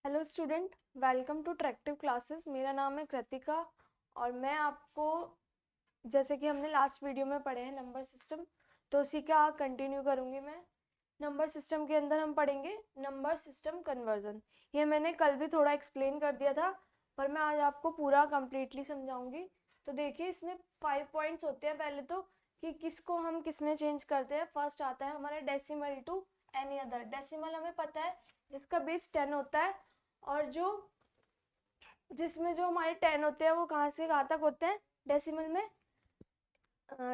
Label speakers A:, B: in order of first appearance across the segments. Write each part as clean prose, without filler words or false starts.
A: Hello student, welcome to Tractive classes. मेरा नाम है कृतिका और मैं आपको, जैसे कि हमने लास्ट वीडियो में पढ़े हैं नंबर सिस्टम, तो उसी का कंटिन्यू करूँगी मैं। नंबर सिस्टम के अंदर हम पढ़ेंगे नंबर सिस्टम कन्वर्जन। ये मैंने कल भी थोड़ा एक्सप्लेन कर दिया था, पर मैं आज आपको पूरा कंप्लीटली समझाऊंगी। तो देखिए, इसमें 5 पॉइंट्स होते हैं। पहले तो कि किसको हम किस में चेंज करते हैं। फर्स्ट आता है हमारा decimal to any other. Decimal हमें पता है जिसका बेस 10 होता है, और जिसमें जो हमारे 10 होते हैं वो कहाँ से कहाँ तक होते हैं डेसिमल में।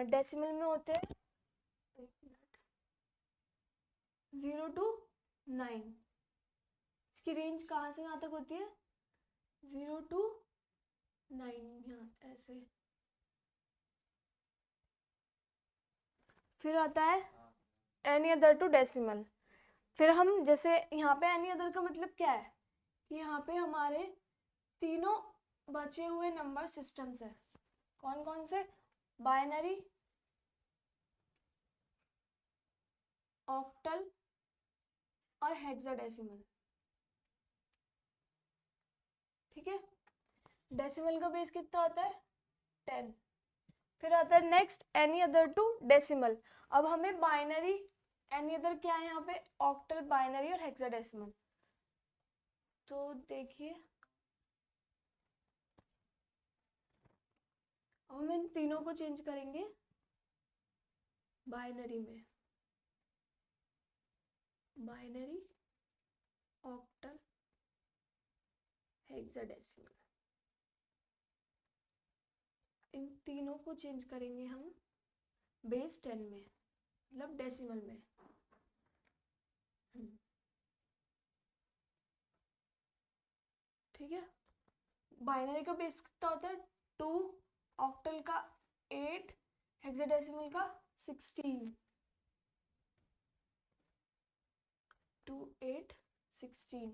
A: डेसिमल में होते हैं 0 to 9। इसकी रेंज कहाँ से कहाँ तक होती है? 0 to 9, यहाँ ऐसे। फिर आता है एनी अदर टू डेसिमल। फिर हम जैसे यहाँ पे एनी अदर का मतलब क्या है कि यहाँ पे हमारे तीनों बचे हुए नंबर सिस्टम्स है। कौन कौन से? बाइनरी, ऑक्टल और हेक्साडेसिमल। ठीक है। डेसिमल का बेस कितना होता है? 10। फिर आता है next any other to decimal. अब हमें बाइनरी, एनी अदर क्या है यहाँ पे? ऑक्टल, बाइनरी और हेक्साडेसिमल। तो देखिए, हम इन तीनों को चेंज करेंगे बाइनरी में। बाइनरी, ऑक्टल, हेक्साडेसिमल, इन तीनों को चेंज करेंगे हम बेस 10 में, मतलब डेसिमल में। ठीक है। बाइनरी का बेस कितना होता है? 2, ऑक्टल का 8, हेक्साडेसिमल का 16। 2, 8, 16।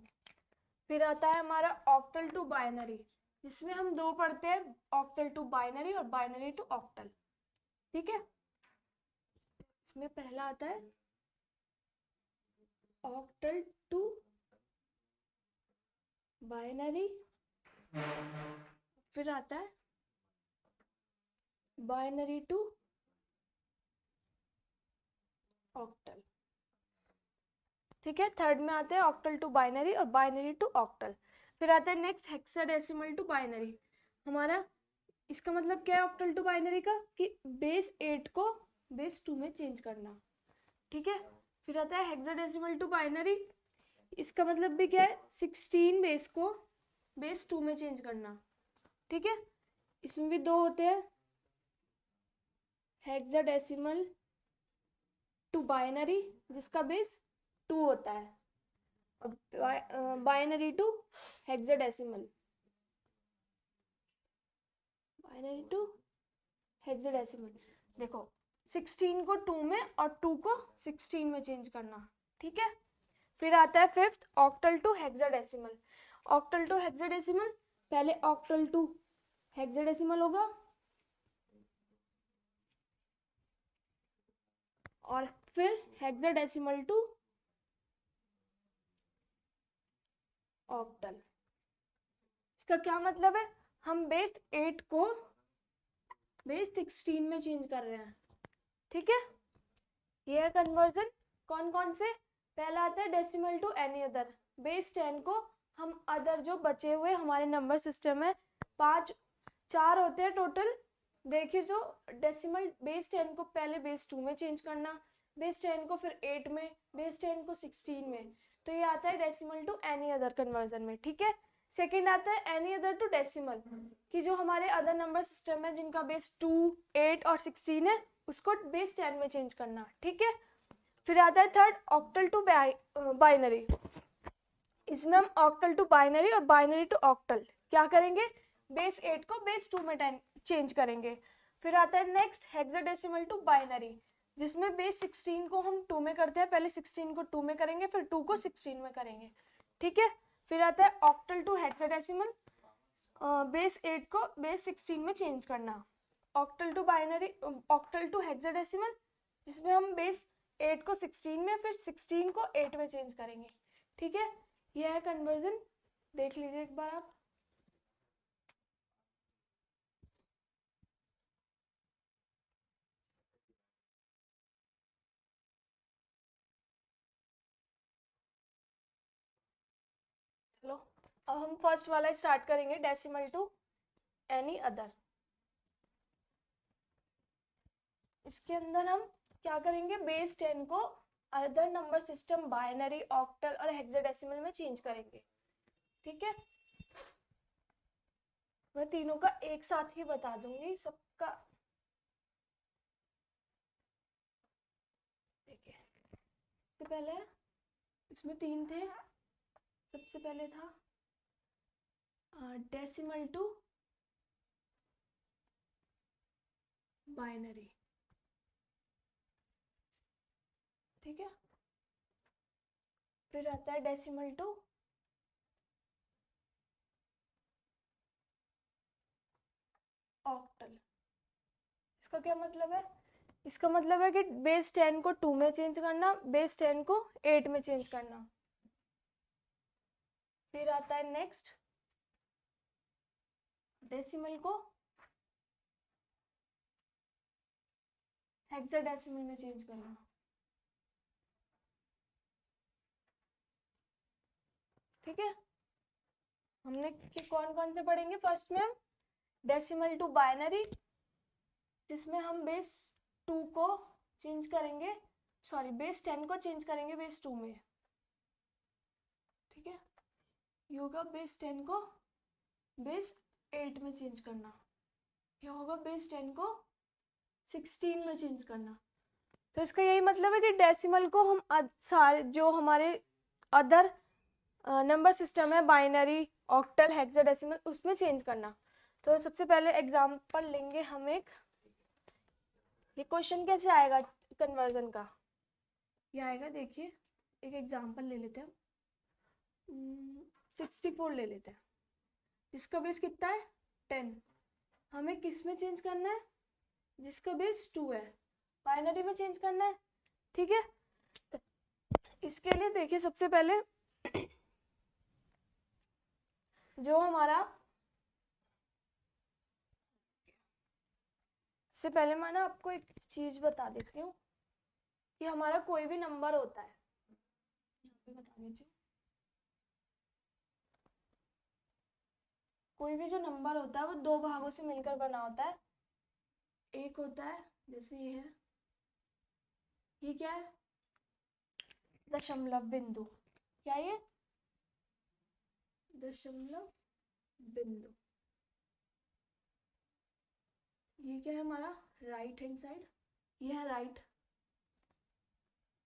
A: फिर आता है हमारा ऑक्टल टू बाइनरी, जिसमें हम दो पढ़ते हैं, ऑक्टल टू बाइनरी और बाइनरी टू ऑक्टल। ठीक है। इसमें पहला आता है ऑक्टल टू बाइनरी, फिर आता है बाइनरी टू ऑक्टल। ठीक है। थर्ड में आते हैं ऑक्टल टू बाइनरी और बाइनरी टू ऑक्टल। फिर आता है नेक्स्ट हेक्साडेसिमल टू बाइनरी। हमारा इसका मतलब क्या है ऑक्टल टू बाइनरी का? कि बेस 8 को बेस 2 में चेंज करना। ठीक है। फिर आता है हेक्साडेसिमल टू बाइनरी। इसका मतलब भी क्या है? 16 बेस को बेस 2 में चेंज करना। ठीक है। इसमें भी दो होते हैं, हेक्साडेसिमल टू बाइनरी जिसका बेस 2 होता है, और binary to hexadecimal. Binary to hexadecimal. देखो, 16 को 2 में और 2 को 16 में चेंज करना। ठीक है। फिर आता है fifth octal to hexadecimal. Octal to hexadecimal, पहले ऑक्टल टू हेक्साडेसिमल होगा और फिर हेक्साडेसिमल टू ऑक्टल। इसका क्या मतलब है? हम बेस 8 को बेस 16 में चेंज कर रहे हैं। ठीक है। ये है कन्वर्जन। कौन कौन से? पहला आता है decimal to any other. Base 10 को हम अदर जो बचे हुए हमारे नंबर सिस्टम में 4 होते हैं टोटल। देखिए, जो डेसिमल बेस 10 को पहले बेस 2 में चेंज करना, बेस 10 को फिर 8 में, बेस 10 को 16 में। तो ये आता है decimal to any other conversion में। ठीक है। सेकेंड आता है एनी अदर टू डेसिमल, कि जो हमारे अदर नंबर सिस्टम है जिनका बेस 2, 8 और 16 है, उसको बेस 10 में चेंज करना। ठीक है। फिर आता है थर्ड ऑक्टल टू बाइनरी। इसमें हम ऑक्टल टू बाइनरी और बाइनरी टू ऑक्टल क्या करेंगे? बेस 8 को बेस 2 में चेंज करेंगे। फिर आता है नेक्स्ट हेक्साडेसिमल टू बाइनरी, जिसमें बेस 16 को हम 2 में करते हैं। पहले 16 को 2 में करेंगे, फिर 2 को 16 में करेंगे। ठीक है। फिर आता है ऑक्टल टू हेक्साडेसिमल, बेस 8 को बेस 16 में चेंज करना। Octal to binary, octal to hexadecimal, जिसमें हम बेस 8 को 16 में, फिर 16 को 8 में चेंज करेंगे। ठीक है। यह है कन्वर्जन देख लीजिए एक बार आप। चलो अब हम फर्स्ट वाला स्टार्ट करेंगे, डेसिमल टू एनी अदर। इसके अंदर हम क्या करेंगे, बेस 10 को other number system binary, octal और हेक्साडेसिमल में चेंज करेंगे। ठीक है, मैं तीनों का एक साथ ही बता दूंगी सबका। देखिए सबसे पहले इसमें तीन थे। सबसे पहले था डेसिमल टू बाइनरी। ठीक है, फिर आता है डेसिमल टू ऑक्टल। इसका क्या मतलब है, इसका मतलब है कि बेस 10 को 2 में चेंज करना, बेस 10 को 8 में चेंज करना। फिर आता है नेक्स्ट डेसिमल को हेक्साडेसिमल में चेंज करना। ठीक है, हमने कौन कौन से पढ़ेंगे, फर्स्ट में हम डेसिमल टू बाइनरी, जिसमें हम बेस 2 को चेंज करेंगे, सॉरी बेस 10 को चेंज करेंगे बेस 2 में। ठीक है, ये होगा बेस 10 को बेस 8 में चेंज करना, ये होगा बेस 10 को 16 में चेंज करना। तो इसका यही मतलब है कि डेसिमल को हम सारे जो हमारे अदर नंबर सिस्टम है, बाइनरी, ऑक्टल, हेक्साडेसिमल, उसमें चेंज करना। तो सबसे पहले एग्जांपल लेंगे हम एक। ये क्वेश्चन कैसे आएगा कन्वर्जन का, ये आएगा, देखिए एक एग्जांपल ले लेते हैं। 64 ले लेते हैं, इसका बेस कितना है 10। हमें किस में चेंज करना है, जिसका बेस 2 है, बाइनरी में चेंज करना है। ठीक है, तो इसके लिए देखिए सबसे पहले जो हमारा, इससे पहले मैं ना आपको एक चीज बता देती हूँ कि हमारा कोई भी नंबर होता है, बता दीजिए, कोई भी जो नंबर होता है वो दो भागों से मिलकर बना होता है। एक होता है जैसे ये है, ये क्या है, दशमलव बिंदु। क्या ये, दशमलव बिंदु। ये क्या है हमारा राइट हैंड साइड, ये है राइट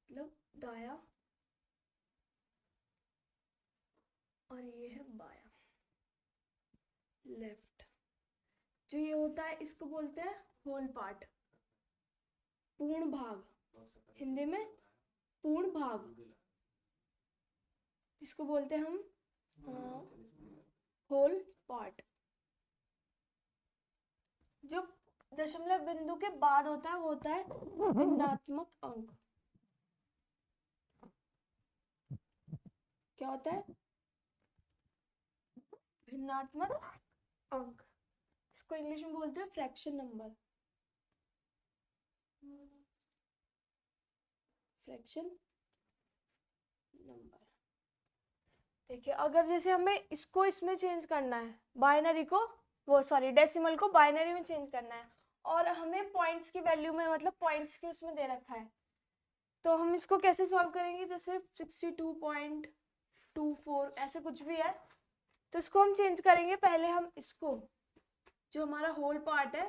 A: मतलब दाया, और ये है बाया लेफ्ट। जो ये होता है इसको बोलते हैं होल पार्ट, पूर्ण भाग, हिंदी में पूर्ण भाग, इसको बोलते हैं हम होल पार्ट। जो दशमलव बिंदु के बाद होता है वो होता है भिन्नात्मक अंक। क्या होता है, भिन्नात्मक अंक, इसको इंग्लिश में बोलते हैं फ्रैक्शन नंबर, फ्रैक्शन नंबर। देखिए अगर जैसे हमें इसको इसमें चेंज करना है, बाइनरी को, वो सॉरी डेसिमल को बाइनरी में चेंज करना है, और हमें पॉइंट्स की वैल्यू में, मतलब पॉइंट्स के उसमें दे रखा है, तो हम इसको कैसे सॉल्व करेंगे, जैसे 62.24 ऐसे कुछ भी है, तो इसको हम चेंज करेंगे। पहले हम इसको, जो हमारा होल पार्ट है,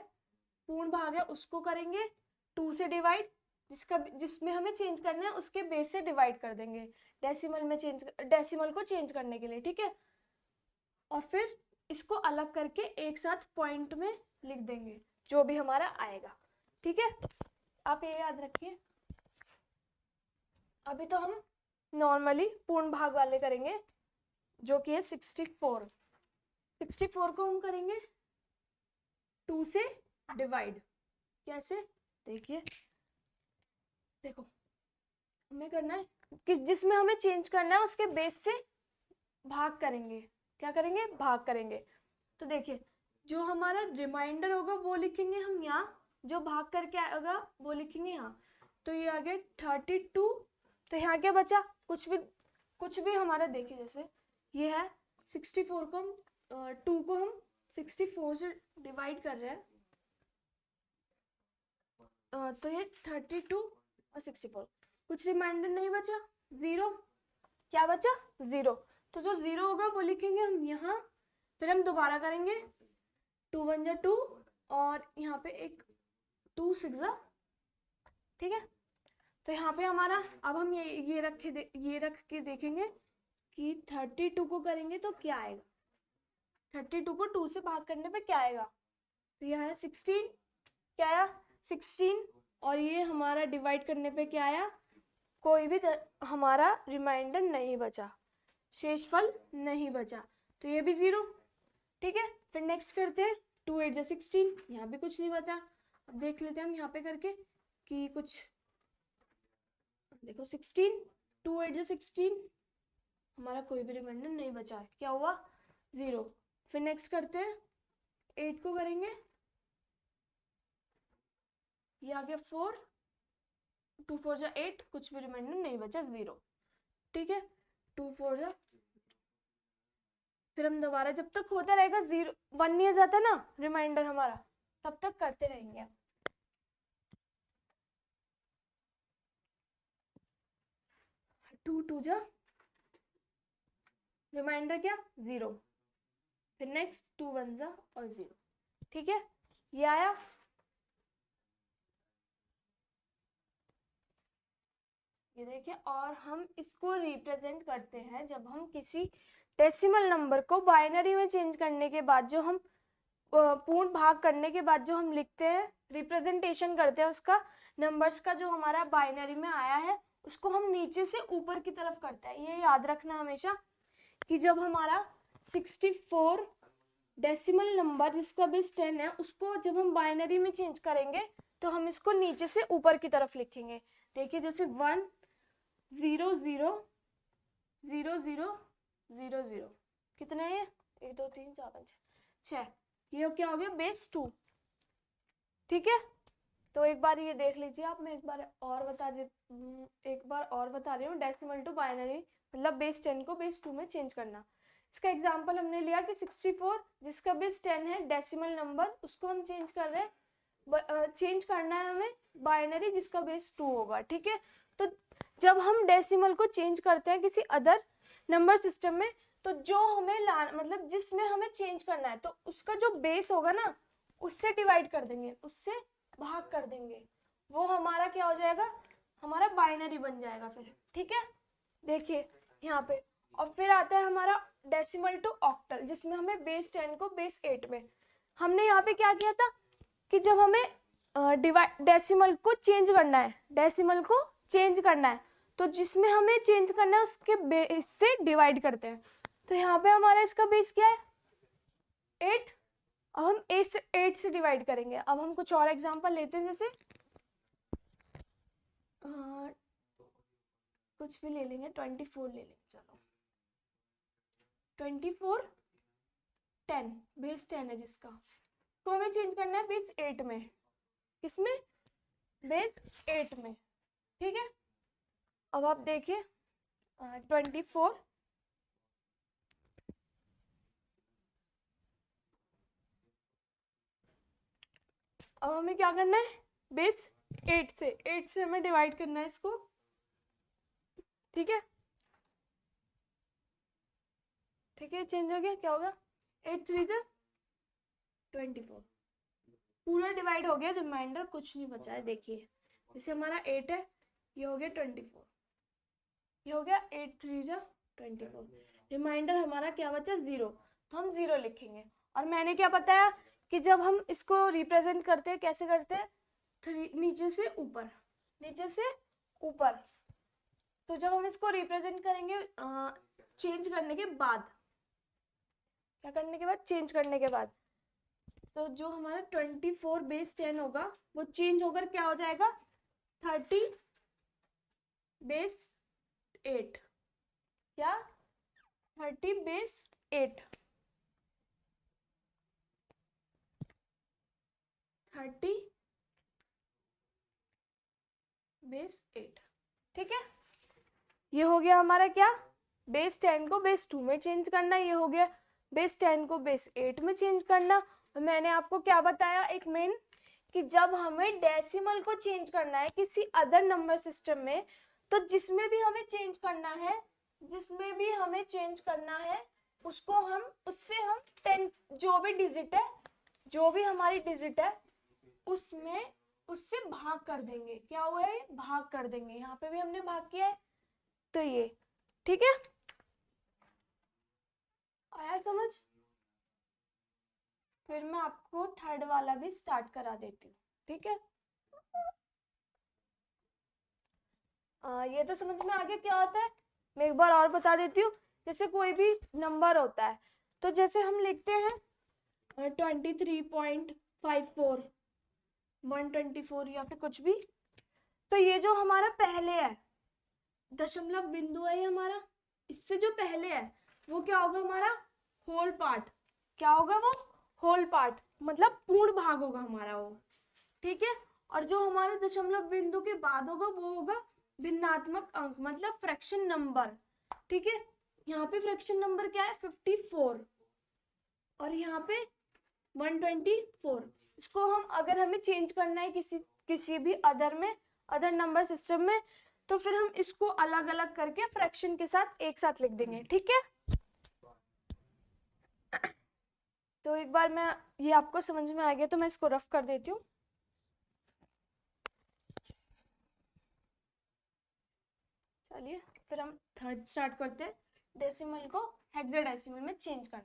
A: पूर्ण भाग है, उसको करेंगे 2 से डिवाइड, जिसमें हमें चेंज करना है उसके बेस से डिवाइड कर देंगे डेसिमल में चेंज, डेसिमल को चेंज करने के लिए। ठीक है, और फिर इसको अलग करके एक साथ पॉइंट में लिख देंगे जो भी हमारा आएगा। ठीक है, आप ये याद रखिए। अभी तो हम नॉर्मली पूर्ण भाग वाले करेंगे, जो कि है 64। 64 को हम करेंगे 2 से डिवाइड। कैसे, देखिए, देखो हमें करना है कि जिसमें हमें चेंज करना है उसके बेस से भाग करेंगे। क्या करेंगे, भाग करेंगे। तो देखिए जो हमारा रिमाइंडर होगा वो लिखेंगे हम यहाँ, जो भाग करके आएगा वो लिखेंगे यहाँ। तो ये आ गया 32। तो यहाँ क्या बचा, कुछ भी हमारा देखिए, जैसे ये है 64 को हम 2 को हम 64 से डिवाइड कर रहे हैं, तो ये 32 और 64, कुछ रिमाइंडर नहीं बचा, 0। क्या बचा, 0। तो जो 0 होगा वो लिखेंगे हम यहाँ, फिर हम दोबारा करेंगे 2 1 जा 2 और यहाँ पे एक 2 6 जा, ठीक है। तो यहाँ पे हमारा अब हम ये रख के देखेंगे कि 32 को करेंगे तो क्या आएगा, 32 को 2 से भाग करने पे क्या आएगा। तो यह है 16, क्या आया 16, और ये हमारा डिवाइड करने पे क्या आया, कोई भी हमारा रिमाइंडर नहीं बचा, शेषफल नहीं बचा, तो ये भी 0, ठीक है। फिर नेक्स्ट करते हैं 2 8 जा 16, यहाँ भी कुछ नहीं बचा। अब देख लेते हैं हम यहाँ पे करके कि कुछ, देखो 16 2 8 जा 16, हमारा कोई भी रिमाइंडर नहीं बचा है, क्या हुआ, 0। फिर नेक्स्ट करते हैं 8 को करेंगे, ये आ गया 4, 2 4 जा 8, कुछ भी रिमाइंडर नहीं बचा, 0, ठीक है। 2 4 जा, फिर हम दोबारा जब तक होता रहेगा 0 1 नहीं आ जाता ना रिमाइंडर हमारा, तब तक करते रहेंगे। 2 2 जा, रिमाइंडर क्या, 0। फिर नेक्स्ट 2 1 जा और 0, ठीक है, ये आया। ये देखिए, और हम इसको रिप्रेजेंट करते हैं जब हम किसी डेसिमल नंबर को बाइनरी में चेंज करने के बाद, जो हम पूर्ण भाग करने के बाद जो हम लिखते हैं, रिप्रेजेंटेशन करते हैं उसका, नंबर्स का जो हमारा बाइनरी में आया है उसको हम नीचे से ऊपर की तरफ करते हैं। ये याद रखना हमेशा कि जब हमारा 64 डेसिमल नंबर जिसका बेस 10 है, उसको जब हम बाइनरी में चेंज करेंगे तो हम इसको नीचे से ऊपर की तरफ लिखेंगे। देखिए जैसे 1 0 0 0 0 0 0, कितने हैं, 1 2 3 4 5 6, ये क्या हो गया, बेस 2, ठीक है। तो एक बार ये देख लीजिए आप, मैं एक बार और बता रही हूँ, डेसिमल टू बाइनरी मतलब बेस 10 को बेस 2 में चेंज करना। इसका एग्जांपल हमने लिया कि 64 जिसका बेस 10 है, डेसिमल नंबर, उसको हम चेंज कर रहे हैं, चेंज करना है हमें बाइनरी जिसका बेस 2 होगा, ठीक है। तो जब हम डेसिमल को चेंज करते हैं किसी अदर नंबर सिस्टम में, तो जो हमें मतलब जिसमें हमें चेंज करना है, तो उसका जो बेस होगा ना, उससे डिवाइड कर देंगे, उससे भाग कर देंगे, वो हमारा क्या हो जाएगा, हमारा बाइनरी बन जाएगा फिर, ठीक है। देखिए यहाँ पे, और फिर आता है हमारा डेसिमल टू ऑक्टल, जिसमें हमें बेस 10 को बेस 8 में, हमने यहाँ पे क्या किया था कि जब हमें डेसिमल को चेंज करना है, डेसिमल को चेंज करना है, तो जिसमें हमें चेंज करना है उसके बेस से डिवाइड करते हैं। तो यहाँ पे हमारा इसका बेस क्या है, 8, अब हम 8 से डिवाइड करेंगे। अब हम कुछ और एग्जांपल लेते हैं, जैसे कुछ भी ले लेंगे, 24 ले लेंगे, चलो 24 10, बेस 10 है जिसका, तो हमें चेंज करना है बेस 8 में, किसमें, बेस 8 में, ठीक है। अब आप देखिए 24, अब हमें क्या करना है, बेस 8 से हमें डिवाइड करना है इसको, ठीक है, ठीक है, चेंज हो गया, क्या होगा, 8 3 जा 24, पूरा डिवाइड हो गया, रिमाइंडर कुछ नहीं बचा है। देखिए जैसे हमारा 8 है, ये हो गया 24, ये हो गया 8 3 जा 24, रिमाइंडर हमारा क्या बचा, 0, तो हम 0 लिखेंगे। और मैंने क्या बताया कि जब हम इसको रिप्रेजेंट करते हैं, कैसे करते हैं, नीचे से ऊपर, नीचे से ऊपर। तो जब हम इसको रिप्रेजेंट करेंगे चेंज करने के बाद, क्या करने के बाद, चेंज करने के बाद, तो जो हमारा 24 बेस 10 होगा वो चेंज होकर क्या हो जाएगा, 30 बेस 8, क्या 30 बेस 8, 30 बेस 8। ठीक है, ये हो गया हमारा क्या, बेस 10 को बेस 2 में चेंज करना, ये हो गया बेस 10 को बेस 8 में चेंज करना। और मैंने आपको क्या बताया एक मेन, कि जब हमें डेसिमल को चेंज करना है किसी अदर नंबर सिस्टम में, तो जिसमें भी हमें चेंज करना है, जिसमें भी हमें चेंज करना है उसको हम, उससे हम 10 जो भी डिजिट है, जो भी हमारी डिजिट है उसमें, उससे भाग कर देंगे। क्या हुआ है, भाग कर देंगे। यहाँ पे भी हमने भाग किया है, तो ये ठीक है, आया समझ। फिर मैं आपको थर्ड वाला भी स्टार्ट करा देती हूँ। ठीक है, ये तो समझ में आ गया क्या होता है। मैं एक बार और बता देती हूँ। जैसे कोई भी नंबर होता है, तो जैसे हम लिखते हैं 23.54, 124 या फिर कुछ भी, तो ये जो हमारा पहले है, दशमलव बिंदु है ये हमारा, इससे जो पहले है वो क्या होगा हमारा, होल पार्ट। क्या होगा वो, होल पार्ट, मतलब पूर्ण भाग होगा हमारा वो। ठीक है, और जो हमारे दशमलव बिंदु के बाद होगा वो होगा भिन्नात्मक अंक, मतलब फ्रैक्शन नंबर। ठीक है, यहाँ पे फ्रैक्शन नंबर क्या है, 54, और यहाँ पे 124। इसको हम, अगर हमें चेंज करना है किसी भी अदर में, अदर नंबर सिस्टम में, तो फिर हम इसको अलग अलग करके फ्रैक्शन के साथ एक साथ लिख देंगे। ठीक है, तो एक बार मैं, ये आपको समझ में आ गया तो मैं इसको रफ कर देती हूँ। चलिए फिर हम थर्ड स्टार्ट करते हैं, डेसिमल को हेक्साडेसिमल में चेंज करना।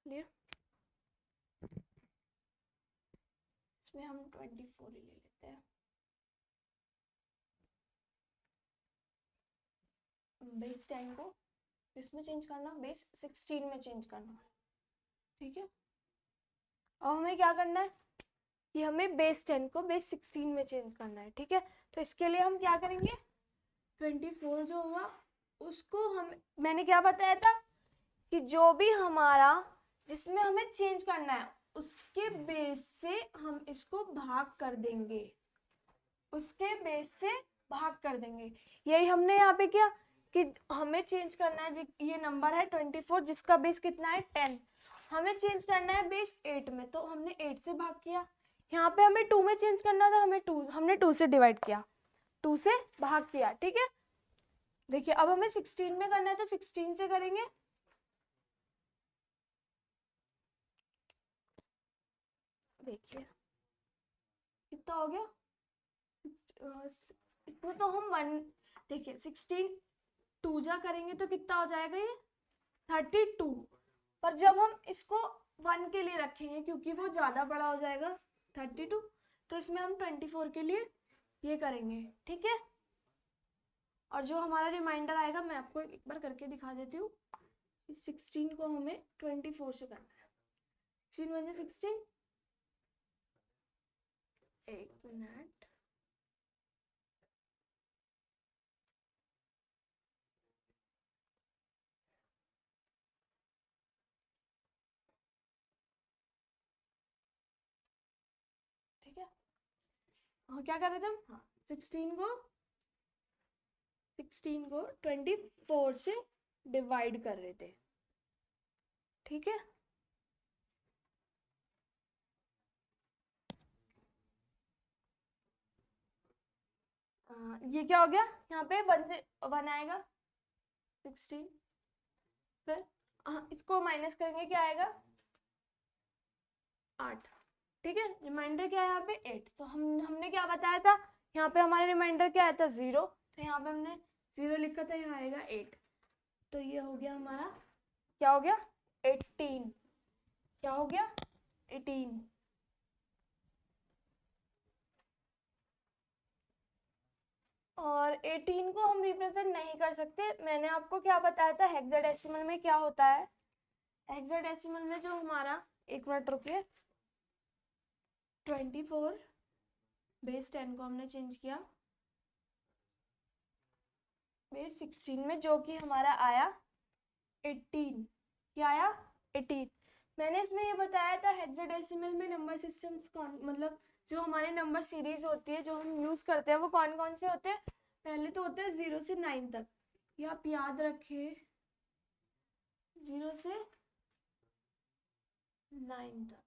A: चलिए, इसमें हम 24 ही ले लेते हैं। बेस 10 को इसमें चेंज करना, बेस 16 में चेंज करना। ठीक है, अब हमें क्या करना है कि हमें बेस 10 को बेस 16 में चेंज करना है। ठीक है, तो इसके लिए हम क्या करेंगे, 24 जो होगा उसको हम, मैंने क्या बताया था कि जो भी हमारा, जिसमें हमें चेंज करना है उसके बेस से हम इसको भाग कर देंगे, उसके बेस से भाग कर देंगे। यही हमने यहाँ पे किया कि हमें चेंज करना है, ये नंबर है 24 जिसका बेस कितना है 10, हमें चेंज करना है बेस 8 में, तो हमने 8 से भाग किया। यहाँ पे हमें 2 में चेंज करना था, हमने 2 से डिवाइड किया, 2 से भाग किया। ठीक है, देखिए अब हमें 16 में करना है तो 16 से करेंगे। देखिए कितना हो गया, इसमें तो हम 1, देखिए 16 2 जा करेंगे तो कितना हो जाएगा ये 32, पर जब हम इसको 1 के लिए रखेंगे क्योंकि वो ज़्यादा बड़ा हो जाएगा 32, तो इसमें हम 24 के लिए ये करेंगे। ठीक है, और जो हमारा रिमाइंडर आएगा मैं आपको एक बार करके दिखा देती हूँ। 16 को हमें 24 से करना है, 16 1 16, एक मिनट, ठीक है, हाँ क्या कर रहे थे हम, हाँ 16 को 24 से डिवाइड कर रहे थे। ठीक है, ये क्या हो गया, यहाँ पे 1 से 1 आएगा 16, फिर इसको माइनस करेंगे क्या आएगा 8। ठीक है, रिमाइंडर क्या है यहाँ पे 8, तो हमने क्या बताया था, यहाँ पे हमारे रिमाइंडर क्या आया था 0, तो यहाँ पे हमने 0 लिखा था, यहाँ आएगा 8, तो ये हो गया हमारा, क्या हो गया 18, क्या हो गया 18। और 18 को हम रिप्रेजेंट नहीं कर सकते, मैंने आपको क्या बताया था हेक्साडेसिमल में क्या होता है, हेक्साडेसिमल में जो हमारा, एक मिनट रुकिए, 24 बेस 10 को हमने चेंज किया बेस 16 में, जो कि हमारा आया 18। क्या आया? 18। मैंने इसमें ये बताया था हेक्साडेसिमल में नंबर सिस्टम्स कौन, मतलब जो हमारे नंबर सीरीज होती है जो हम यूज करते हैं वो कौन कौन से होते हैं। पहले तो होते हैं 0 से 9 तक, ये आप याद रखें, 0 से 9 तक।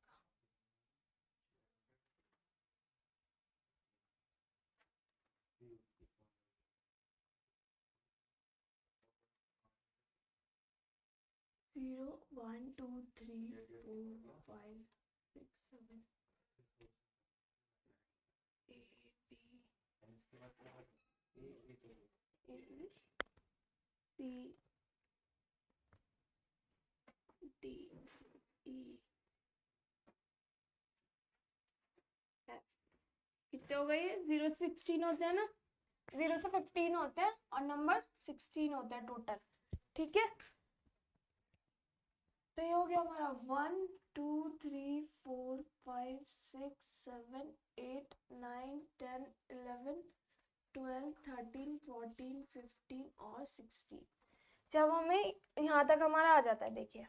A: Zero 1 2 3 4 5 6 7 A B C D E F। कितने हो गए? 0 से 16 होते हैं ना, 0 से 15 होते हैं और नंबर 16 होते हैं टोटल। ठीक है, तो ये हो गया हमारा 1 2 3 4 5 6 7 8 9 10 11 12 13 14 15 और 16। जब हमें यहाँ तक हमारा आ जाता है, देखिए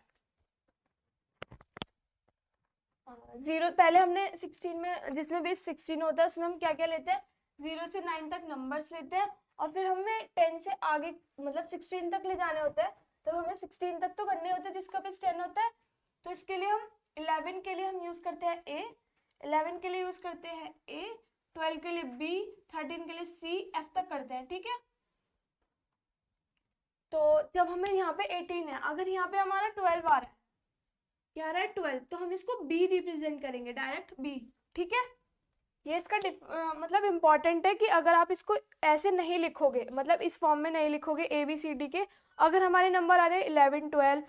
A: 0, पहले हमने 16 में, जिसमें बेस 16 होता है उसमें हम क्या क्या लेते हैं, 0 से 9 तक नंबर्स लेते हैं, और फिर हमें 10 से आगे मतलब 16 तक ले जाने होते हैं, तो हमें 16 तक तो करने होते हैं जिसका बेस 10 होता है। तो इसके लिए हम 11 के लिए हम यूज करते हैं A, 11 के लिए यूज करते हैं A, 12 के लिए B, 13 के लिए C, F तक करते हैं। ठीक है, तो जब हमें यहाँ पे 18 है, अगर यहाँ पे हमारा 12 आ रहा है, क्या आ रहा है 12, तो हम इसको B रिप्रेजेंट करेंगे, डायरेक्ट B। ठीक है, ये इसका मतलब इम्पॉर्टेंट है कि अगर आप इसको ऐसे नहीं लिखोगे, मतलब इस फॉर्म में नहीं लिखोगे ABCD के, अगर हमारे नंबर आ रहे हैं 11 12,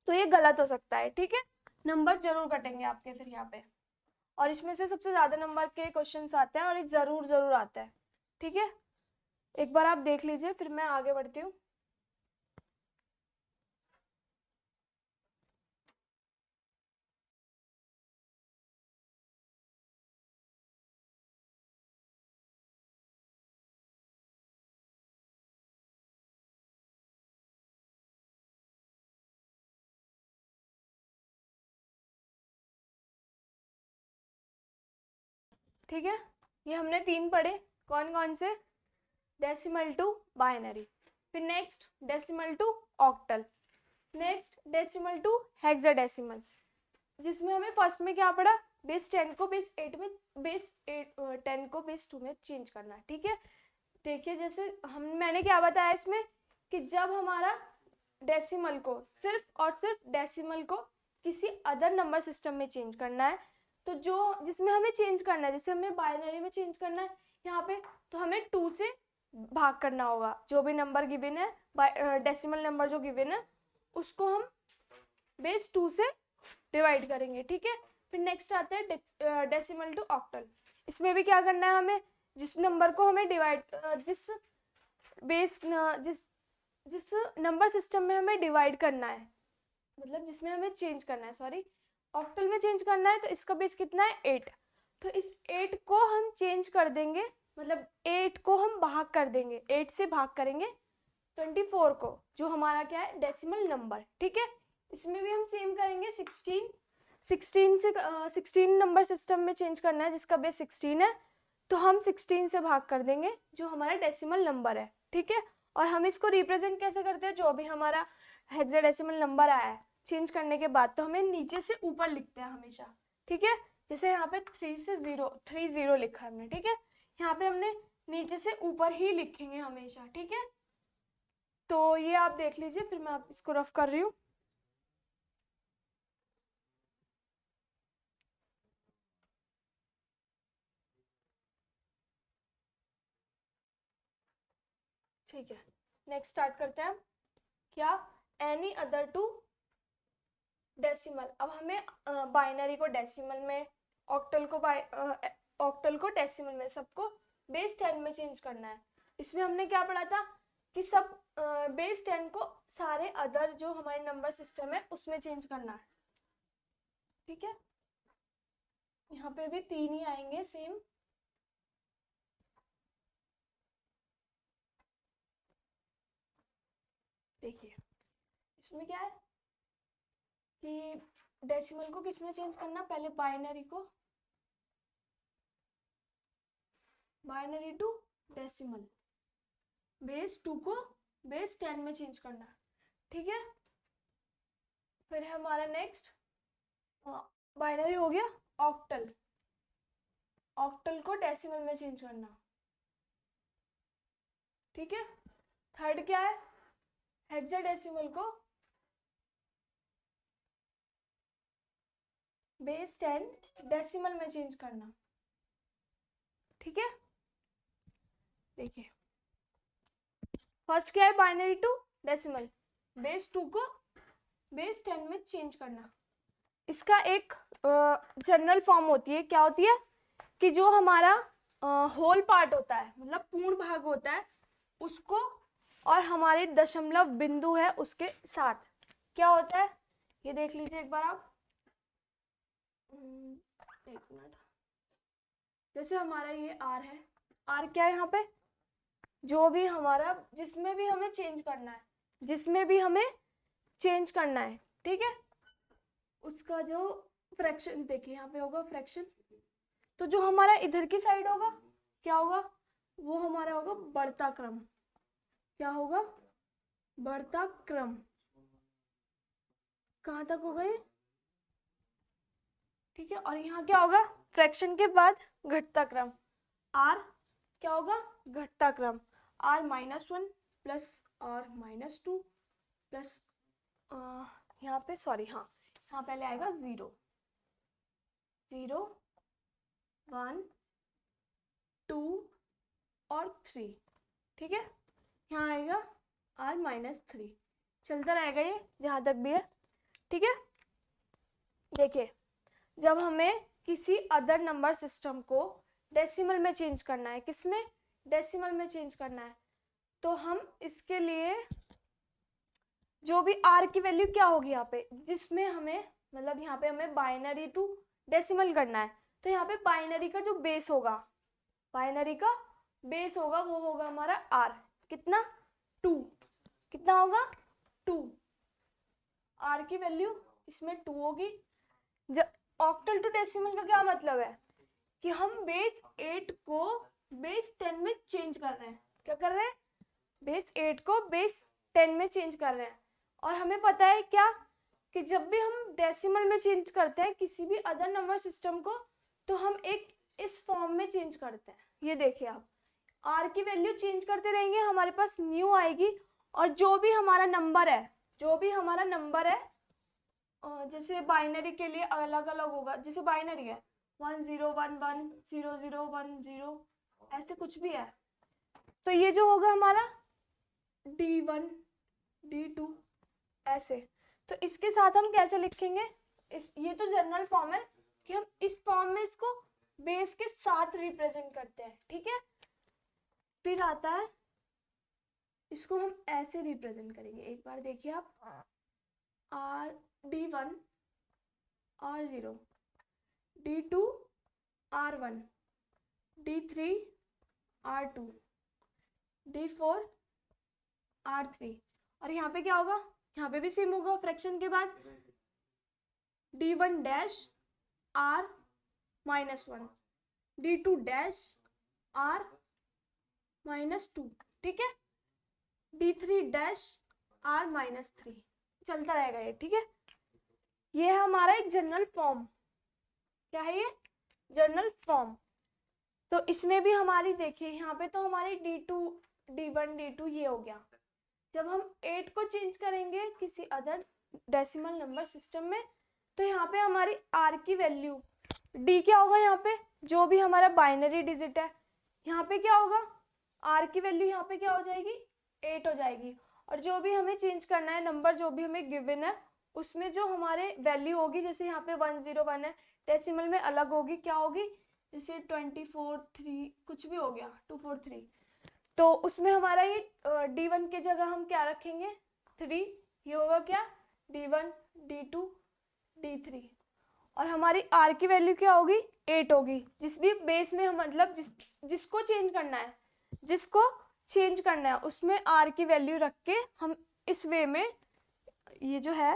A: तो ये गलत हो सकता है। ठीक है, नंबर जरूर कटेंगे आपके फिर यहाँ पे, और इसमें से सबसे ज्यादा नंबर के क्वेश्चंस आते हैं और ये जरूर जरूर आता है। ठीक है, एक बार आप देख लीजिए, फिर मैं आगे बढ़ती हूँ। ठीक है, ये हमने 3 पढ़े, कौन कौन से, डेसिमल टू बाइनरी, फिर next decimal to octal, next decimal to hexadecimal, जिसमें हमें फर्स्ट में क्या पढ़ा, बेस 10 को बेस 8 में, बेस 10 को बेस 2 में चेंज करना है। ठीक है, देखिए जैसे मैंने क्या बताया इसमें, कि जब हमारा डेसिमल को, सिर्फ और सिर्फ डेसिमल को किसी अदर नंबर सिस्टम में चेंज करना है, तो जो जिसमें हमें चेंज करना है, जैसे हमें बाइनरी में चेंज करना है यहाँ पे, तो हमें 2 से भाग करना होगा, जो भी नंबर गिवन है, डेसिमल नंबर जो गिवन है उसको हम बेस 2 से डिवाइड करेंगे। ठीक है, फिर नेक्स्ट आता है डेसिमल टू ऑक्टल, इसमें भी क्या करना है हमें, जिस नंबर को हमें डिवाइड, जिस बेस जिस नंबर सिस्टम में हमें डिवाइड करना है, मतलब जिसमें हमें चेंज करना है, सॉरी, ऑक्टल में चेंज करना है, तो इसका बेस कितना है 8, तो इस 8 को हम चेंज कर देंगे, मतलब 8 को हम भाग कर देंगे, 8 से भाग करेंगे 24 को, जो हमारा क्या है डेसिमल नंबर। ठीक है, इसमें भी हम सेम करेंगे, 16 नंबर सिस्टम में चेंज करना है जिसका बेस 16 है, तो हम 16 से भाग कर देंगे जो हमारा डेसिमल नंबर है। ठीक है, और हम इसको रिप्रेजेंट कैसे करते हैं, जो भी हमारा हेक्साडेसिमल नंबर आया है चेंज करने के बाद, तो हमें नीचे से ऊपर लिखते हैं हमेशा। ठीक है, जैसे यहाँ पे 3 लिखा है हमने, ठीक है, यहाँ पे हमने नीचे से ऊपर ही लिखेंगे हमेशा। ठीक है, तो ये आप देख लीजिए, फिर मैं आप इसको रफ कर रही हूँ। ठीक है, नेक्स्ट स्टार्ट करते हैं। क्या, एनी अदर टू डेसिमल, अब हमें बाइनरी को डेसिमल में, ऑक्टल को डेसिमल में, सबको बेस 10 में चेंज करना है। इसमें हमने क्या पढ़ा था, कि सब बेस 10 को सारे अदर जो हमारे नंबर सिस्टम है उसमें चेंज करना है, ठीक है। यहाँ पे भी 3 ही आएंगे सेम। देखिए इसमें क्या है कि डेसिमल को किस में चेंज करना, पहले बाइनरी को, बाइनरी टू डेसिमल, बेस 2 को बेस 10 में चेंज करना, ठीक है। फिर है हमारा नेक्स्ट बाइनरी हो गया ऑक्टल, ऑक्टल को डेसिमल में चेंज करना, ठीक है। थर्ड क्या है, हेक्साडेसिमल को बेस 10 डेसिमल में चेंज करना, ठीक है। देखिए फर्स्ट क्या है, बाइनरी टू डेसिमल, बेस 2 को बेस 10 में चेंज करना। इसका एक जनरल फॉर्म होती है, क्या होती है कि जो हमारा होल पार्ट होता है, मतलब पूर्ण भाग होता है, उसको और हमारे दशमलव बिंदु है उसके साथ क्या होता है, ये देख लीजिए एक बार आप। एक मिनट, जैसे हमारा ये आर है, आर क्या है यहाँ पे, जो भी हमारा जिसमें भी हमें चेंज करना है, जिसमें भी हमें चेंज करना है, ठीक है, उसका जो फ्रैक्शन देखिए यहाँ पे होगा फ्रैक्शन, तो जो हमारा इधर की साइड होगा क्या होगा, वो हमारा होगा बढ़ता क्रम, क्या होगा, बढ़ता क्रम। कहाँ तक होगा ये, ठीक है। और यहाँ क्या होगा, फ्रैक्शन के बाद घटता क्रम, आर क्या होगा, घटता क्रम, आर -1 प्लस आर -2 प्लस यहाँ पे सॉरी, हाँ यहाँ पहले आएगा 0 0 1 2 और 3, ठीक है। यहाँ आएगा r -3, चलता रहेगा ये जहाँ तक भी है, ठीक है। देखिए जब हमें किसी अदर नंबर सिस्टम को डेसिमल में चेंज करना है, किसमें, डेसिमल में चेंज करना है, तो हम इसके लिए जो भी r की वैल्यू क्या होगी यहाँ पे, जिसमें हमें मतलब यहाँ पे हमें बाइनरी टू डेसिमल करना है, तो यहाँ पे बाइनरी का जो बेस होगा, बाइनरी का बेस होगा वो होगा हमारा r, कितना 2, कितना होगा 2, r की वैल्यू इसमें 2 होगी। जब ऑक्टल टू डेसिमल का क्या मतलब है कि हम बेस 8 को बेस 10 में चेंज कर रहे हैं, क्या कर रहे हैं, बेस 8 को बेस 10 में चेंज कर रहे हैं। और हमें पता है क्या कि जब भी हम डेसिमल में चेंज करते हैं किसी भी अदर नंबर सिस्टम को, तो हम एक इस फॉर्म में चेंज करते हैं। ये देखिए आप, आर की वैल्यू चेंज करते रहेंगे, हमारे पास न्यू आएगी, और जो भी हमारा नंबर है, जो भी हमारा नंबर है, जैसे बाइनरी के लिए अलग अलग होगा, जैसे बाइनरी है 1 0 1 1 0 0 1 0, ऐसे कुछ भी है, तो ये जो होगा हमारा D1 D2 ऐसे। तो इसके साथ हम कैसे लिखेंगे, ये तो जनरल फॉर्म है कि हम इस फॉर्म में इसको बेस के साथ रिप्रेजेंट करते हैं, ठीक है। फिर आता है इसको हम ऐसे रिप्रेजेंट करेंगे, एक बार देखिए आप, D1 R0, D2 R1, D3 R2, D4 R3, और यहाँ पे क्या होगा, यहाँ पे भी सेम होगा, फ्रैक्शन के बाद D1 dash R -1, D2 dash R -2, ठीक है, D3 डैश R -3, चलता रहेगा ये, ठीक है। ये है हमारा एक जनरल फॉर्म, क्या है ये, जनरल फॉर्म। तो इसमें भी हमारी देखिए यहाँ पे तो हमारी D2 D1 D2 ये हो गया। जब हम 8 को चेंज करेंगे किसी अदर डेसिमल नंबर सिस्टम में, तो यहाँ पे हमारी r की वैल्यू d क्या होगा, यहाँ पे जो भी हमारा बाइनरी डिजिट है, यहाँ पे क्या होगा, r की वैल्यू यहाँ पे क्या हो जाएगी, 8 हो जाएगी। और जो भी हमें चेंज करना है नंबर, जो भी हमें गिवन है, उसमें जो हमारे वैल्यू होगी, जैसे यहाँ पे 101 है, डेसिमल में अलग होगी, क्या होगी, जैसे 24 3 कुछ भी हो गया 243, तो उसमें हमारा ये D1 के जगह हम क्या रखेंगे 3, ये होगा क्या D1 D2 D3, और हमारी R की वैल्यू क्या होगी 8 होगी। जिस भी बेस में हम मतलब जिसको चेंज करना है उसमें R की वैल्यू रख के हम इस वे में ये जो है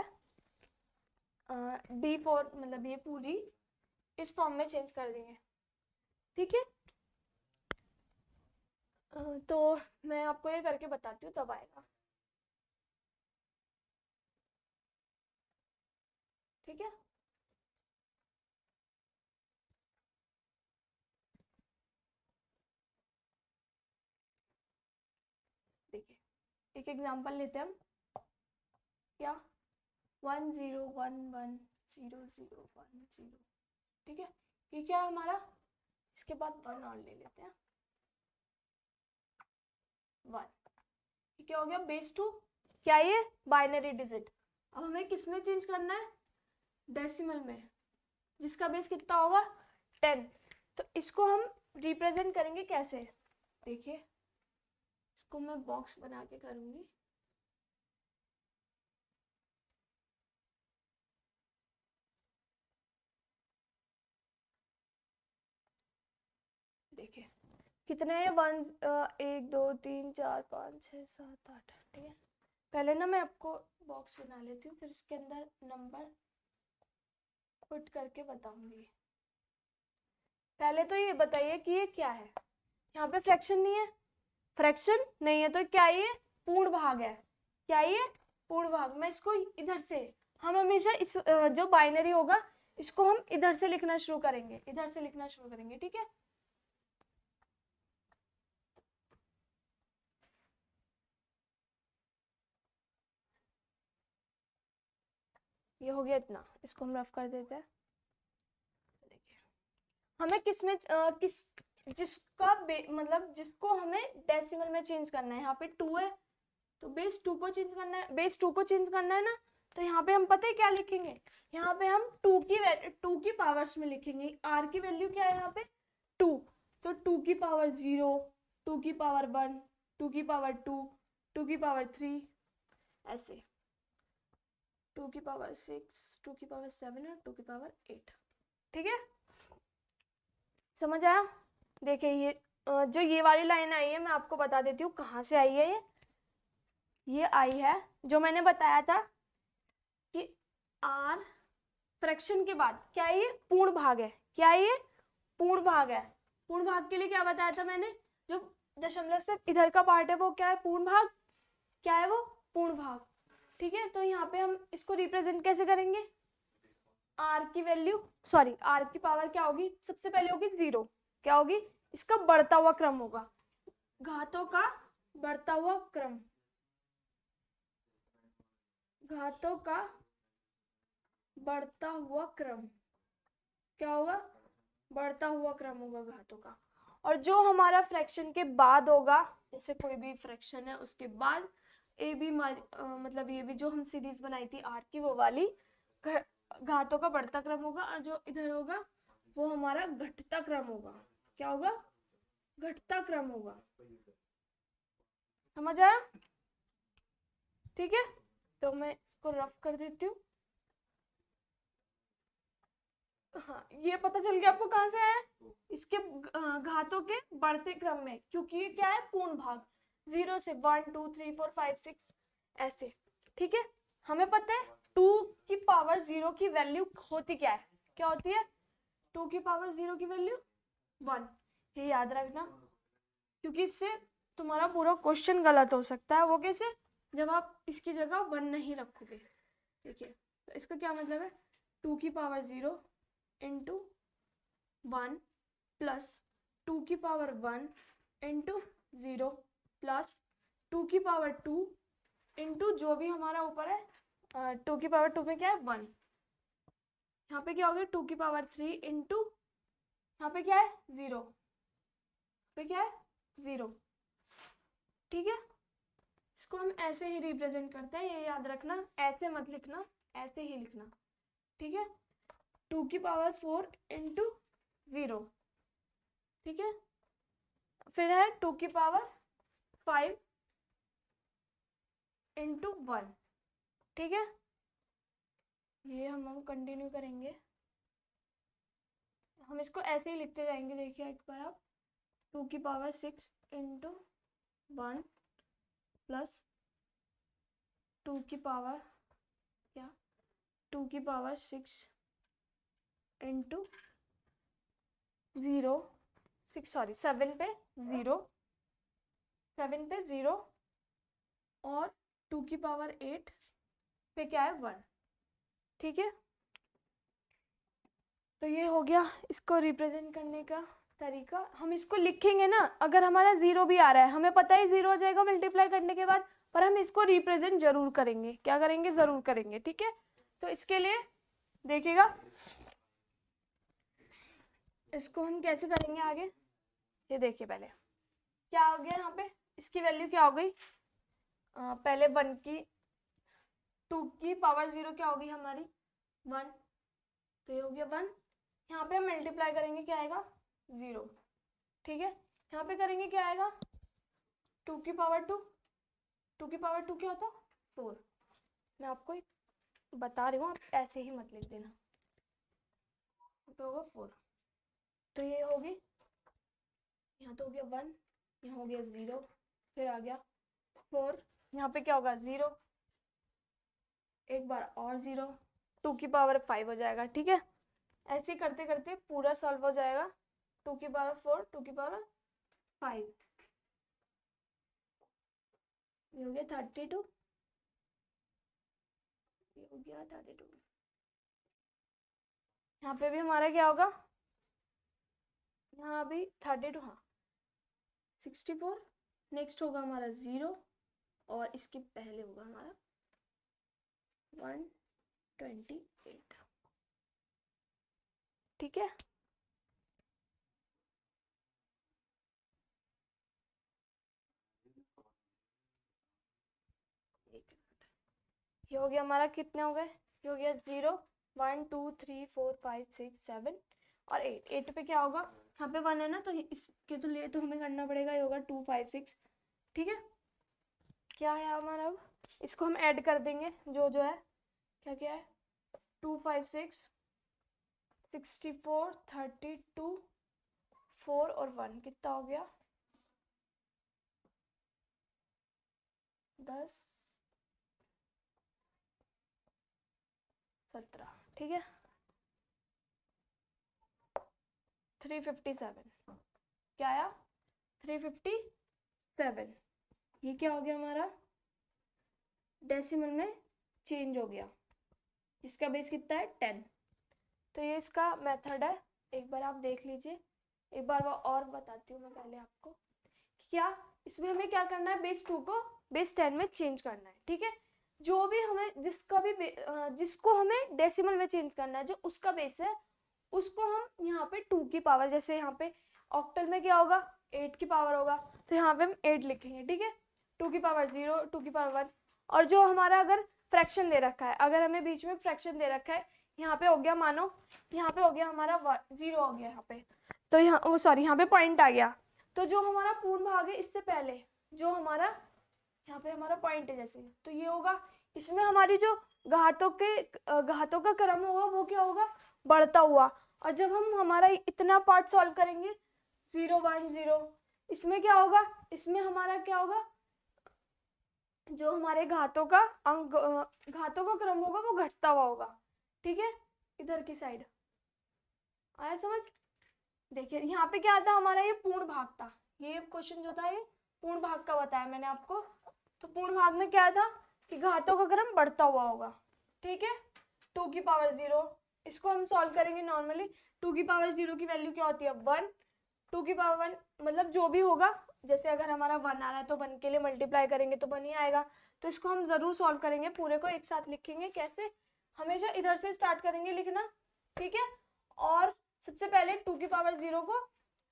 A: D4 मतलब ये पूरी इस फॉर्म में चेंज कर देंगे। ठीक है, तो मैं आपको ये करके बताती हूँ तब आएगा। ठीक है, देखिए एक एग्जांपल लेते हैं हम, क्या 1 0 1 1 0 0 1 0। ठीक है, ये क्या है हमारा, इसके बाद 1 और ले लेते हैं 1। ये क्या हो गया बेस 2, क्या ये बाइनरी डिजिट। अब हमें किस में चेंज करना है डेसिमल में, जिसका बेस कितना होगा 10। तो इसको हम रिप्रेजेंट करेंगे कैसे, देखिए इसको मैं बॉक्स बना के करूंगी। देखिए कितने हैं 1 2 3 4 5 6 7 8। ठीक है, पहले ना मैं आपको बॉक्स बना लेती हूँ, फिर इसके अंदर नंबर पुट करके बताऊंगी। पहले तो ये बताइए कि ये क्या है, यहाँ पे फ्रैक्शन नहीं है, फ्रैक्शन नहीं है तो क्या ये पूर्ण भाग है, क्या ये पूर्ण भाग। मैं इसको इधर से, हम हमेशा इस जो बाइनरी होगा इसको हम इधर से लिखना शुरू करेंगे, इधर से लिखना शुरू करेंगे। ठीक है, ये हो गया इतना, इसको हम रफ कर देते हैं। हमें किस में किस जिसका मतलब जिसको हमें डेसिमल में चेंज करना है, यहाँ पे 2 है तो बेस 2 को चेंज करना है, बेस 2 को चेंज करना है ना, तो यहाँ पे हम पता है क्या लिखेंगे, यहाँ पे हम 2 की पावर्स में लिखेंगे। R की वैल्यू क्या है यहाँ पे 2, तो 2 की पावर 0, 2 की पावर 1, 2 की पावर 2, 2 की पावर 3, ऐसे 2 की पावर 6, 2 की पावर 7 और 2 की पावर 8। ठीक है, समझ आया। देखिए ये जो ये वाली लाइन आई है मैं आपको बता देती हूँ कहाँ से आई है। ये आई है जो मैंने बताया था कि R फ्रैक्शन के बाद क्या है, ये पूर्ण भाग है, क्या है ये पूर्ण भाग है। पूर्ण भाग के लिए क्या बताया था मैंने, जो दशमलव से इधर का पार्ट है वो क्या है पूर्ण भाग, क्या है वो पूर्ण भाग। ठीक है, तो यहाँ पे हम इसको रिप्रेजेंट कैसे करेंगे, R की वैल्यू सॉरी R की पावर क्या होगी, सबसे पहले होगी 0, क्या होगी इसका बढ़ता हुआ क्रम होगा, घातों का बढ़ता हुआ क्रम, घातों का बढ़ता हुआ क्रम क्या होगा, बढ़ता हुआ क्रम होगा घातों का। और जो हमारा फ्रैक्शन के बाद होगा, जैसे कोई भी फ्रैक्शन है उसके बाद ए बी मतलब ये भी जो हम सीरीज बनाई थी R की वो वाली घातों का बढ़ता क्रम होगा, और जो इधर होगा वो हमारा घटता क्रम होगा, क्या होगा घटता क्रम होगा। समझ आया। ठीक है, तो मैं इसको रफ कर देती हूँ। हाँ, ये पता चल गया आपको कहाँ से आया, इसके घातों के बढ़ते क्रम में, क्योंकि ये क्या है पूर्ण भाग, 0 से 1 2 3 4 5 6 ऐसे। ठीक है, हमें पता है 2 की पावर 0 की वैल्यू होती क्या है, क्या होती है 2 की पावर 0 की वैल्यू 1। ये याद रखना, क्योंकि इससे तुम्हारा पूरा क्वेश्चन गलत हो सकता है। वो कैसे, जब आप इसकी जगह 1 नहीं रखोगे। देखिए तो इसका क्या मतलब है, 2 की पावर 0 इंटू 1 प्लस 2 की पावर 1 इंटू 0 प्लस 2 की पावर 2 इंटू जो भी हमारा ऊपर है 2 की पावर 2 में क्या है 1, यहाँ पे क्या हो गया 2 की पावर 3 इंटू यहाँ पे क्या है 0, पे क्या है 0। ठीक है, इसको हम ऐसे ही रिप्रेजेंट करते हैं, ये याद रखना, ऐसे मत लिखना, ऐसे ही लिखना। ठीक है, 2 की पावर 4 इंटू 0। ठीक है, फिर है 2 की पावर 5 इंटू 1, ठीक है। ये हम कंटिन्यू करेंगे, हम इसको ऐसे ही लिखते जाएंगे। देखिए एक बार आप, 2 की पावर 6 इंटू 1 प्लस 2 की पावर क्या 2 की पावर 6 इंटू 0 6 सॉरी 7 पे 0 7 पे 0 और 2 की पावर 8 पे क्या है 1, ठीक है। तो ये हो गया इसको रिप्रेजेंट करने का तरीका। हम इसको लिखेंगे ना, अगर हमारा 0 भी आ रहा है, हमें पता है 0 हो जाएगा मल्टीप्लाई करने के बाद, पर हम इसको रिप्रेजेंट जरूर करेंगे। क्या करेंगे? जरूर करेंगे, ठीक है। तो इसके लिए देखिएगा इसको हम कैसे करेंगे आगे। ये देखिए पहले क्या हो गया यहाँ पे, इसकी वैल्यू क्या हो गई, पहले 2 की पावर 0 क्या होगी हमारी 1, तो ये हो गया 1। यहाँ पे हम मल्टीप्लाई करेंगे, क्या आएगा 0, ठीक है। यहाँ पे करेंगे क्या आएगा 2 की पावर 2, 2 की पावर 2 क्या होता 4। मैं आपको एक बता रही हूँ, आप ऐसे ही मत लिख देना। तो होगा 4, तो ये होगी, यहाँ तो हो गया 1, यहाँ हो गया 0, फिर आ गया 4, यहाँ पे क्या होगा 0, एक बार और 0, 2 की पावर 5 हो जाएगा, ठीक है। ऐसे करते करते पूरा सॉल्व हो जाएगा। 2 की पावर 4, 2 की पावर 5, ये हो गया 32, ये हो गया 32। यहाँ पे भी हमारा क्या होगा, यहाँ भी 32, हाँ 64, नेक्स्ट होगा हमारा 0 और इसके पहले होगा हमारा 128, ठीक है। ये हो गया हमारा, कितने हो गए, ये हो गया 0 1 2 3 4 5 6 7 और 8। 8 पे क्या होगा, यहाँ पे 1 है ना, तो इसके तो लिए तो हमें करना पड़ेगा, ये होगा 2 5 6, ठीक है। क्या है हमारा, अब इसको हम ऐड कर देंगे जो जो है, क्या क्या है 2 5 6 64 32 4 और 1, कितना हो गया 10 17, ठीक है। 357, क्या आया 357। ये क्या हो गया हमारा, डेसिमल में चेंज हो गया, इसका बेस कितना है 10। तो ये इसका मेथड है, एक बार आप देख लीजिए। एक बार वो और बताती हूँ मैं पहले आपको, क्या इसमें हमें क्या करना है, बेस 2 को बेस 10 में चेंज करना है, ठीक है। जो भी हमें जिसको हमें डेसिमल में चेंज करना है, जो उसका बेस है उसको हम यहाँ पे 2 की पावर, जैसे यहाँ पे ऑक्टल में क्या होगा 8 की पावर होगा, तो यहाँ पे हम 8 लिखेंगे, ठीक है। 2 की पावर 0, 2 की पावर 1, और जो हमारा अगर फ्रैक्शन दे रखा है, अगर हमें बीच में फ्रैक्शन दे रखा है, यहाँ पे हो गया, मानो यहाँ पे हो गया हमारा 0 हो गया यहाँ पे, तो यहाँ वो सॉरी यहाँ पे पॉइंट आ गया, तो जो हमारा पूर्ण भाग है इससे पहले जो हमारा यहाँ पे हमारा पॉइंट है जैसे, तो ये होगा, इसमें हमारी जो घातों का क्रम होगा वो क्या होगा बढ़ता हुआ। और जब हम हमारा इतना पार्ट सॉल्व करेंगे 0 1 0, इसमें क्या होगा, इसमें हमारा क्या होगा, जो हमारे घातों का क्रम होगा वो घटता हुआ होगा, ठीक है। इधर की साइड आया समझ। देखिए यहाँ पे क्या था हमारा, ये पूर्ण भाग था, ये क्वेश्चन जो था ये पूर्ण भाग का बताया मैंने आपको। तो पूर्ण भाग में क्या था कि घातों का क्रम बढ़ता हुआ होगा, ठीक है। 2 की पावर 0, इसको हम सॉल्व करेंगे नॉर्मली। 2 की पावर 0 की वैल्यू क्या होती है 1, 2 की पावर 1 मतलब जो भी होगा, जैसे अगर हमारा 1 आ रहा है तो 1 के लिए मल्टीप्लाई करेंगे तो 1 ही आएगा। तो इसको हम जरूर सॉल्व करेंगे, पूरे को एक साथ लिखेंगे। कैसे, हमेशा इधर से स्टार्ट करेंगे लिखना, ठीक है। और सबसे पहले 2 की पावर 0 को,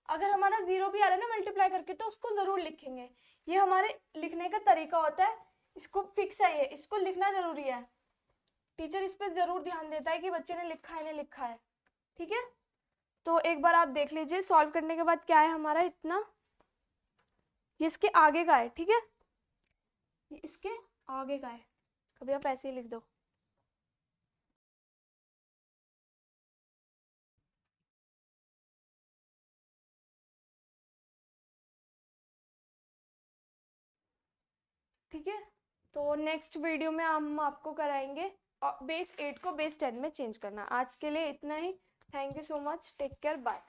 A: अगर हमारा 0 भी आ रहा है ना मल्टीप्लाई करके, तो उसको जरूर लिखेंगे। ये हमारे लिखने का तरीका होता है, इसको फिक्स है, ये इसको लिखना जरूरी है। टीचर इस पर जरूर ध्यान देता है कि बच्चे ने लिखा है नहीं लिखा है, ठीक है। तो एक बार आप देख लीजिए सॉल्व करने के बाद क्या है हमारा, इतना ये इसके आगे का है, ठीक है, ये इसके आगे का है, कभी आप ऐसे ही लिख दो। ठीक है, तो नेक्स्ट वीडियो में हम आपको कराएंगे बेस 8 को बेस 10 में चेंज करना। आज के लिए इतना ही। Thank you so much, take care, bye.